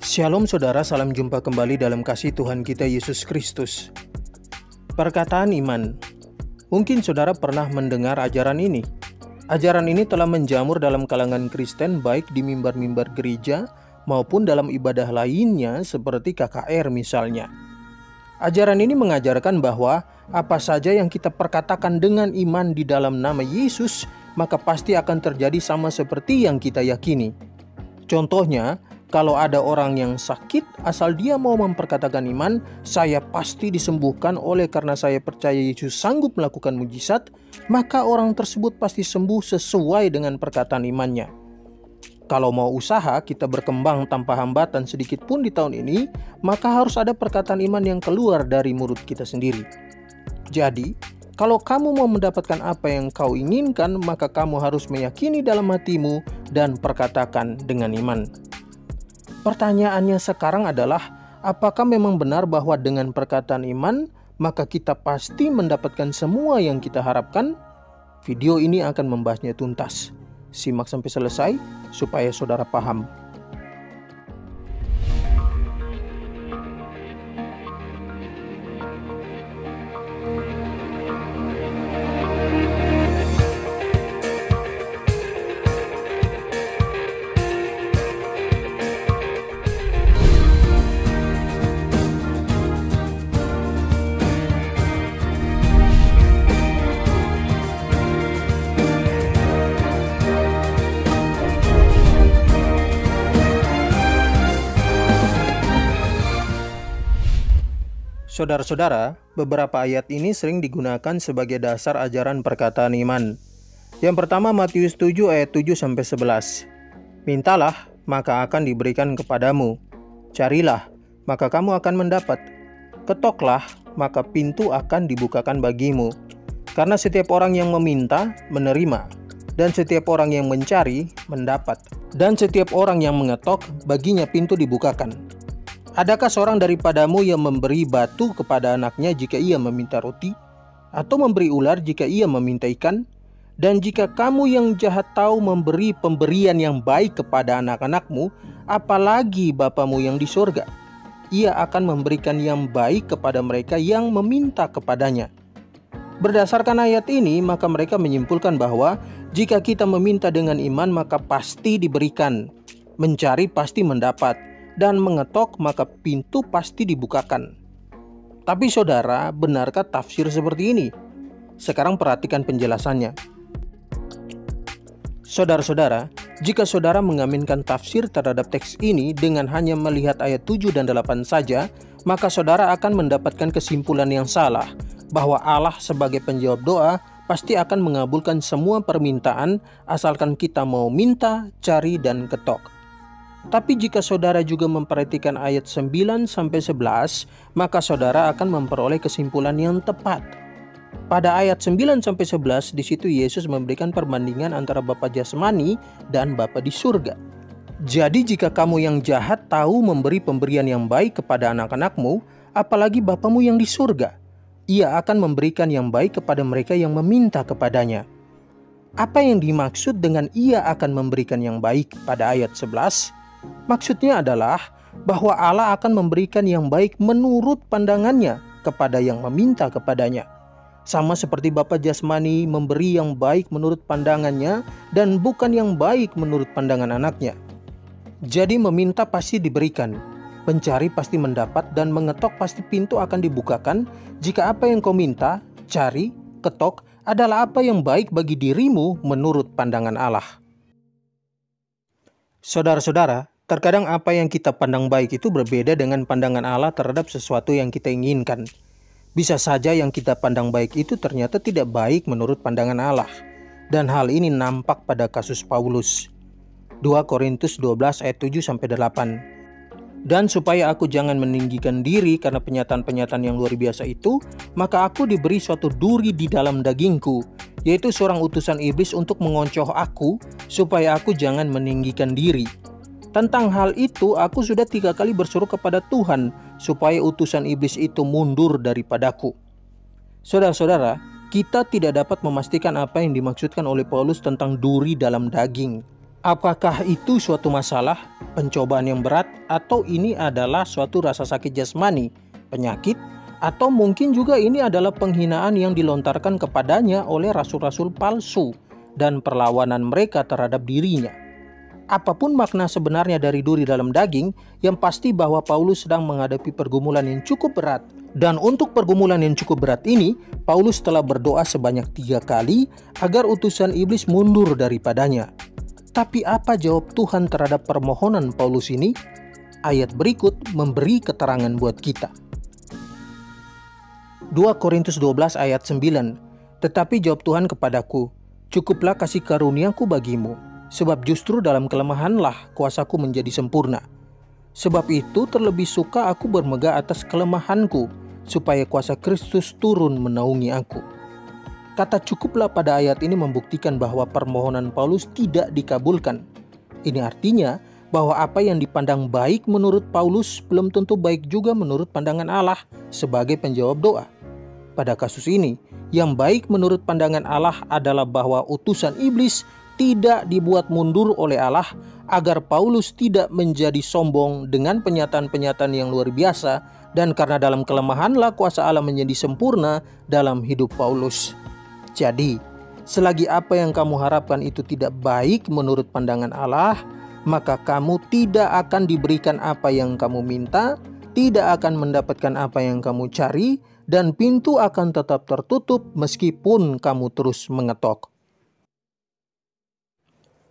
Shalom saudara, salam jumpa kembali dalam kasih Tuhan kita Yesus Kristus. Perkataan iman. Mungkin saudara pernah mendengar ajaran ini. Ajaran ini telah menjamur dalam kalangan Kristen baik di mimbar-mimbar gereja maupun dalam ibadah lainnya seperti KKR misalnya. Ajaran ini mengajarkan bahwa apa saja yang kita perkatakan dengan iman di dalam nama Yesus, maka pasti akan terjadi sama seperti yang kita yakini. Contohnya, kalau ada orang yang sakit, asal dia mau memperkatakan iman, saya pasti disembuhkan oleh karena saya percaya Yesus sanggup melakukan mujizat, maka orang tersebut pasti sembuh sesuai dengan perkataan imannya. Kalau mau usaha kita berkembang tanpa hambatan sedikit pun di tahun ini, maka harus ada perkataan iman yang keluar dari mulut kita sendiri. Jadi, kalau kamu mau mendapatkan apa yang kau inginkan, maka kamu harus meyakini dalam hatimu dan perkatakan dengan iman. Pertanyaannya sekarang adalah, apakah memang benar bahwa dengan perkataan iman, maka kita pasti mendapatkan semua yang kita harapkan? Video ini akan membahasnya tuntas. Simak sampai selesai supaya saudara paham. Saudara-saudara, beberapa ayat ini sering digunakan sebagai dasar ajaran perkataan iman. Yang pertama Matius 7 ayat 7-11. Mintalah, maka akan diberikan kepadamu. Carilah, maka kamu akan mendapat. Ketoklah, maka pintu akan dibukakan bagimu. Karena setiap orang yang meminta, menerima. Dan setiap orang yang mencari, mendapat. Dan setiap orang yang mengetok, baginya pintu dibukakan. Adakah seorang daripadamu yang memberi batu kepada anaknya jika ia meminta roti? Atau memberi ular jika ia meminta ikan? Dan jika kamu yang jahat tahu memberi pemberian yang baik kepada anak-anakmu, apalagi Bapamu yang di surga, ia akan memberikan yang baik kepada mereka yang meminta kepadanya. Berdasarkan ayat ini, maka mereka menyimpulkan bahwa jika kita meminta dengan iman, maka pasti diberikan, mencari pasti mendapat, dan mengetok maka pintu pasti dibukakan. Tapi saudara, benarkah tafsir seperti ini? Sekarang perhatikan penjelasannya. Saudara-saudara, jika saudara mengaminkan tafsir terhadap teks ini dengan hanya melihat ayat 7 dan 8 saja, maka saudara akan mendapatkan kesimpulan yang salah, bahwa Allah sebagai penjawab doa pasti akan mengabulkan semua permintaan asalkan kita mau minta, cari, dan ketok. Tapi jika saudara juga memperhatikan ayat 9-11, maka saudara akan memperoleh kesimpulan yang tepat. Pada ayat 9-11, di situ Yesus memberikan perbandingan antara Bapa jasmani dan Bapa di surga. Jadi jika kamu yang jahat tahu memberi pemberian yang baik kepada anak-anakmu, apalagi Bapamu yang di surga, ia akan memberikan yang baik kepada mereka yang meminta kepadanya. Apa yang dimaksud dengan ia akan memberikan yang baik pada ayat 11? Maksudnya adalah bahwa Allah akan memberikan yang baik menurut pandangannya kepada yang meminta kepadanya. Sama seperti Bapa jasmani memberi yang baik menurut pandangannya dan bukan yang baik menurut pandangan anaknya. Jadi meminta pasti diberikan, mencari pasti mendapat, dan mengetok pasti pintu akan dibukakan jika apa yang kau minta, cari, ketok adalah apa yang baik bagi dirimu menurut pandangan Allah. Saudara-saudara, terkadang apa yang kita pandang baik itu berbeda dengan pandangan Allah terhadap sesuatu yang kita inginkan. Bisa saja yang kita pandang baik itu ternyata tidak baik menurut pandangan Allah. Dan hal ini nampak pada kasus Paulus. 2 Korintus 12 ayat 7-8. Dan supaya aku jangan meninggikan diri karena penyataan-penyataan yang luar biasa itu, maka aku diberi suatu duri di dalam dagingku, yaitu seorang utusan iblis untuk mengoncoh aku, supaya aku jangan meninggikan diri. Tentang hal itu, aku sudah 3 kali berseru kepada Tuhan, supaya utusan iblis itu mundur daripadaku. Saudara-saudara, kita tidak dapat memastikan apa yang dimaksudkan oleh Paulus tentang duri dalam daging. Apakah itu suatu masalah, pencobaan yang berat, atau ini adalah suatu rasa sakit jasmani, penyakit, atau mungkin juga ini adalah penghinaan yang dilontarkan kepadanya oleh rasul-rasul palsu dan perlawanan mereka terhadap dirinya. Apapun makna sebenarnya dari duri dalam daging, yang pasti bahwa Paulus sedang menghadapi pergumulan yang cukup berat. Dan untuk pergumulan yang cukup berat ini, Paulus telah berdoa sebanyak 3 kali agar utusan iblis mundur daripadanya. Tapi apa jawab Tuhan terhadap permohonan Paulus ini? Ayat berikut memberi keterangan buat kita. 2 Korintus 12 ayat 9. Tetapi jawab Tuhan kepadaku, cukuplah kasih karuniaku bagimu, sebab justru dalam kelemahanlah kuasaku menjadi sempurna. Sebab itu terlebih suka aku bermegah atas kelemahanku, supaya kuasa Kristus turun menaungi aku. Kata cukuplah pada ayat ini membuktikan bahwa permohonan Paulus tidak dikabulkan. Ini artinya bahwa apa yang dipandang baik menurut Paulus belum tentu baik juga menurut pandangan Allah sebagai penjawab doa. Pada kasus ini, yang baik menurut pandangan Allah adalah bahwa utusan iblis tidak dibuat mundur oleh Allah agar Paulus tidak menjadi sombong dengan penyataan-penyataan yang luar biasa, dan karena dalam kelemahanlah kuasa Allah menjadi sempurna dalam hidup Paulus. Jadi, selagi apa yang kamu harapkan itu tidak baik menurut pandangan Allah, maka kamu tidak akan diberikan apa yang kamu minta, tidak akan mendapatkan apa yang kamu cari, dan pintu akan tetap tertutup meskipun kamu terus mengetok.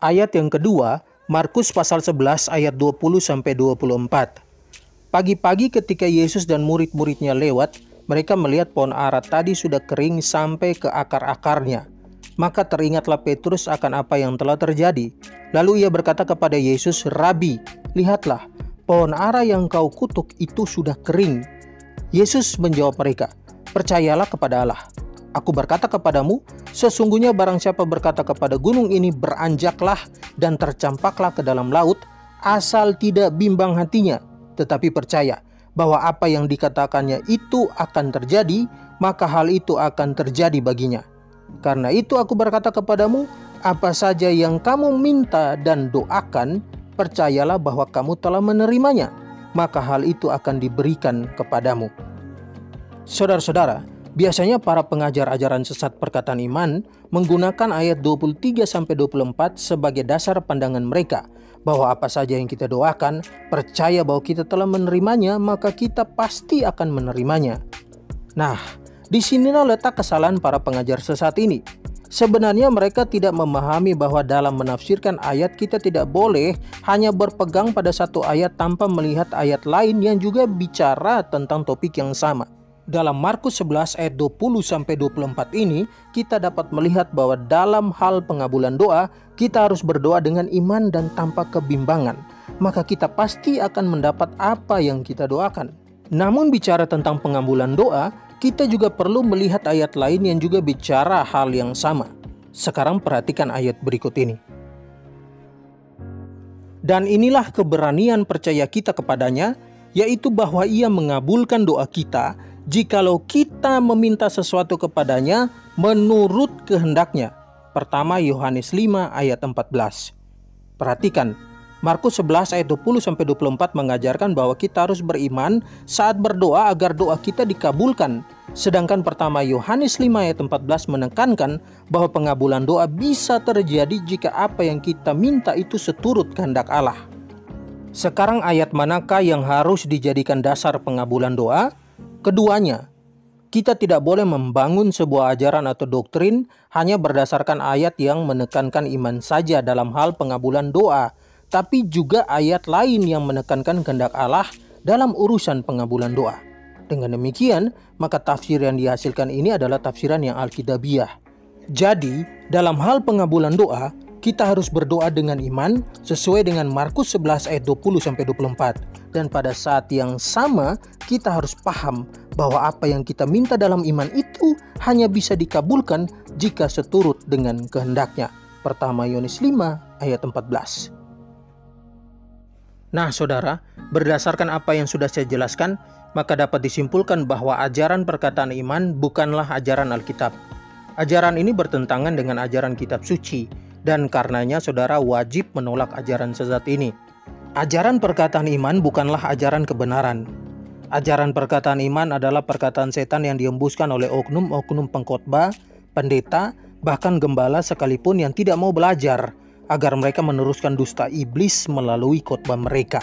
Ayat yang kedua, Markus pasal 11 ayat 20-24. Pagi-pagi ketika Yesus dan murid-muridnya lewat, mereka melihat pohon ara tadi sudah kering sampai ke akar-akarnya. Maka teringatlah Petrus akan apa yang telah terjadi. Lalu ia berkata kepada Yesus, Rabi, lihatlah, pohon ara yang kau kutuk itu sudah kering. Yesus menjawab mereka, percayalah kepada Allah. Aku berkata kepadamu, sesungguhnya barang siapa berkata kepada gunung ini beranjaklah dan tercampaklah ke dalam laut, asal tidak bimbang hatinya, tetapi percaya bahwa apa yang dikatakannya itu akan terjadi, maka hal itu akan terjadi baginya. Karena itu aku berkata kepadamu, apa saja yang kamu minta dan doakan, percayalah bahwa kamu telah menerimanya, maka hal itu akan diberikan kepadamu. Saudara-saudara, biasanya para pengajar ajaran sesat perkataan iman menggunakan ayat 23-24 sebagai dasar pandangan mereka, bahwa apa saja yang kita doakan, percaya bahwa kita telah menerimanya, maka kita pasti akan menerimanya. Nah, disinilah letak kesalahan para pengajar sesat ini. Sebenarnya mereka tidak memahami bahwa dalam menafsirkan ayat kita tidak boleh hanya berpegang pada satu ayat tanpa melihat ayat lain yang juga bicara tentang topik yang sama. Dalam Markus 11 ayat 20-24 ini, kita dapat melihat bahwa dalam hal pengabulan doa, kita harus berdoa dengan iman dan tanpa kebimbangan. Maka kita pasti akan mendapat apa yang kita doakan. Namun bicara tentang pengabulan doa, kita juga perlu melihat ayat lain yang juga bicara hal yang sama. Sekarang perhatikan ayat berikut ini. Dan inilah keberanian percaya kita kepadanya, yaitu bahwa ia mengabulkan doa kita, jikalau kita meminta sesuatu kepadanya menurut kehendaknya. Pertama Yohanes 5 ayat 14. Perhatikan, Markus 11 ayat 20-24 mengajarkan bahwa kita harus beriman saat berdoa agar doa kita dikabulkan. Sedangkan pertama Yohanes 5 ayat 14 menekankan bahwa pengabulan doa bisa terjadi jika apa yang kita minta itu seturut kehendak Allah. Sekarang ayat manakah yang harus dijadikan dasar pengabulan doa? Keduanya. Kita tidak boleh membangun sebuah ajaran atau doktrin hanya berdasarkan ayat yang menekankan iman saja dalam hal pengabulan doa, tapi juga ayat lain yang menekankan kehendak Allah dalam urusan pengabulan doa. Dengan demikian, maka tafsir yang dihasilkan ini adalah tafsiran yang alkitabiah. Jadi, dalam hal pengabulan doa, kita harus berdoa dengan iman sesuai dengan Markus 11 ayat 20-24. Dan pada saat yang sama, kita harus paham bahwa apa yang kita minta dalam iman itu hanya bisa dikabulkan jika seturut dengan kehendaknya. Pertama Yohanes 5 ayat 14. Nah saudara, berdasarkan apa yang sudah saya jelaskan, maka dapat disimpulkan bahwa ajaran perkataan iman bukanlah ajaran Alkitab. Ajaran ini bertentangan dengan ajaran kitab suci, dan karenanya saudara wajib menolak ajaran sesat ini. Ajaran perkataan iman bukanlah ajaran kebenaran. Ajaran perkataan iman adalah perkataan setan yang dihembuskan oleh oknum-oknum pengkhotbah, pendeta, bahkan gembala sekalipun yang tidak mau belajar agar mereka meneruskan dusta iblis melalui khotbah mereka.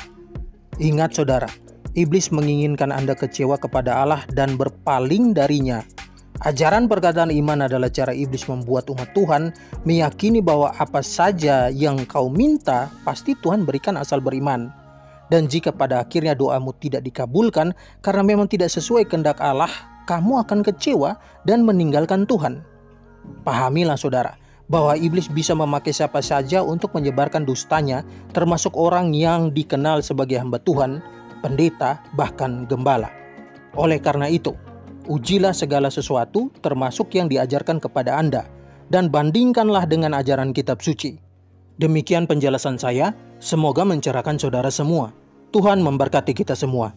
Ingat saudara, iblis menginginkan Anda kecewa kepada Allah dan berpaling darinya. Ajaran perkataan iman adalah cara iblis membuat umat Tuhan meyakini bahwa apa saja yang kau minta pasti Tuhan berikan asal beriman. Dan jika pada akhirnya doamu tidak dikabulkan karena memang tidak sesuai kehendak Allah, kamu akan kecewa dan meninggalkan Tuhan. Pahamilah saudara, bahwa iblis bisa memakai siapa saja untuk menyebarkan dustanya, termasuk orang yang dikenal sebagai hamba Tuhan, pendeta, bahkan gembala. Oleh karena itu, ujilah segala sesuatu termasuk yang diajarkan kepada Anda dan bandingkanlah dengan ajaran kitab suci. Demikian penjelasan saya, semoga mencerahkan saudara semua. Tuhan memberkati kita semua.